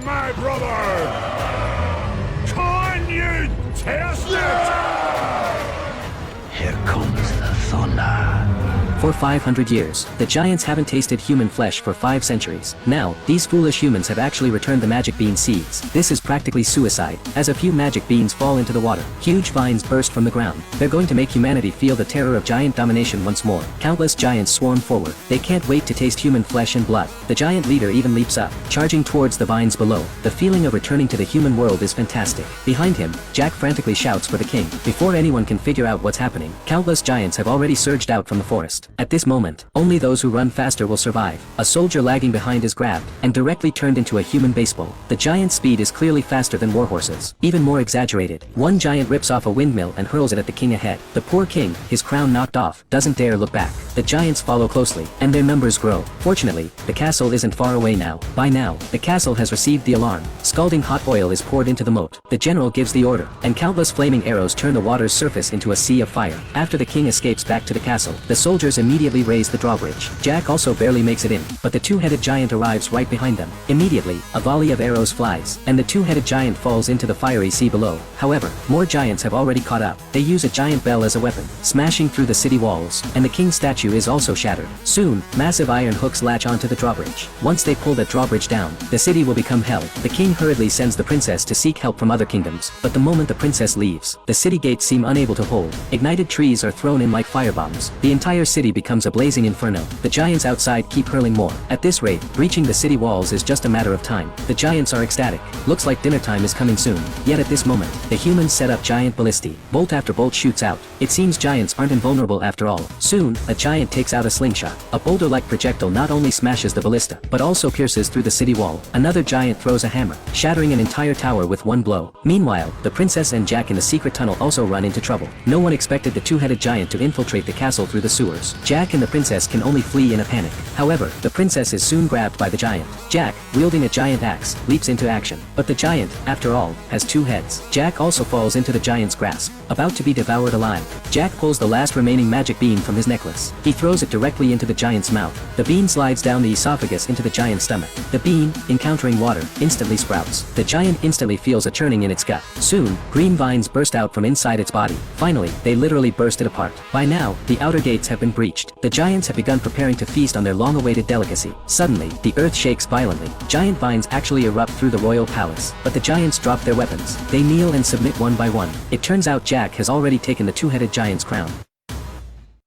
my brother! Can you test it? Here comes the thunder. For 500 years, the giants haven't tasted human flesh for 5 centuries. Now, these foolish humans have actually returned the magic bean seeds. This is practically suicide, as a few magic beans fall into the water. Huge vines burst from the ground. They're going to make humanity feel the terror of giant domination once more. Countless giants swarm forward. They can't wait to taste human flesh and blood. The giant leader even leaps up, charging towards the vines below. The feeling of returning to the human world is fantastic. Behind him, Jack frantically shouts for the king. Before anyone can figure out what's happening, countless giants have already surged out from the forest. At this moment, only those who run faster will survive. A soldier lagging behind is grabbed, and directly turned into a human baseball. The giant's speed is clearly faster than warhorses. Even more exaggerated, one giant rips off a windmill and hurls it at the king ahead. The poor king, his crown knocked off, doesn't dare look back. The giants follow closely, and their numbers grow. Fortunately, the castle isn't far away now. By now, the castle has received the alarm. Scalding hot oil is poured into the moat. The general gives the order, and countless flaming arrows turn the water's surface into a sea of fire. After the king escapes back to the castle, the soldiers immediately raise the drawbridge. Jack also barely makes it in, but the two-headed giant arrives right behind them. Immediately, a volley of arrows flies, and the two-headed giant falls into the fiery sea below. However, more giants have already caught up. They use a giant bell as a weapon, smashing through the city walls, and the king's statue is also shattered. Soon, massive iron hooks latch onto the drawbridge. Once they pull the drawbridge down, the city will become hell. The king hurriedly sends the princess to seek help from other kingdoms, but the moment the princess leaves, the city gates seem unable to hold. Ignited trees are thrown in like firebombs. The entire city becomes a blazing inferno. The giants outside keep hurling more. At this rate, breaching the city walls is just a matter of time. The giants are ecstatic. Looks like dinner time is coming soon. Yet at this moment, the humans set up giant ballistae. Bolt after bolt shoots out. It seems giants aren't invulnerable after all. Soon, a giant takes out a slingshot. A boulder-like projectile not only smashes the ballista, but also pierces through the city wall. Another giant throws a hammer, shattering an entire tower with one blow. Meanwhile, the princess and Jack in the secret tunnel also run into trouble. No one expected the two-headed giant to infiltrate the castle through the sewers. Jack and the princess can only flee in a panic. However, the princess is soon grabbed by the giant. Jack, wielding a giant axe, leaps into action. But the giant, after all, has 2 heads. Jack also falls into the giant's grasp, about to be devoured alive. Jack pulls the last remaining magic bean from his necklace. He throws it directly into the giant's mouth. The bean slides down the esophagus into the giant's stomach. The bean, encountering water, instantly sprouts. The giant instantly feels a churning in its gut. Soon, green vines burst out from inside its body. Finally, they literally burst it apart. By now, the outer gates have been breached. The giants have begun preparing to feast on their long-awaited delicacy. Suddenly, the earth shakes violently. Giant vines actually erupt through the royal palace. But the giants drop their weapons. They kneel and submit one by one. It turns out Jack has already taken the two-headed giant's crown.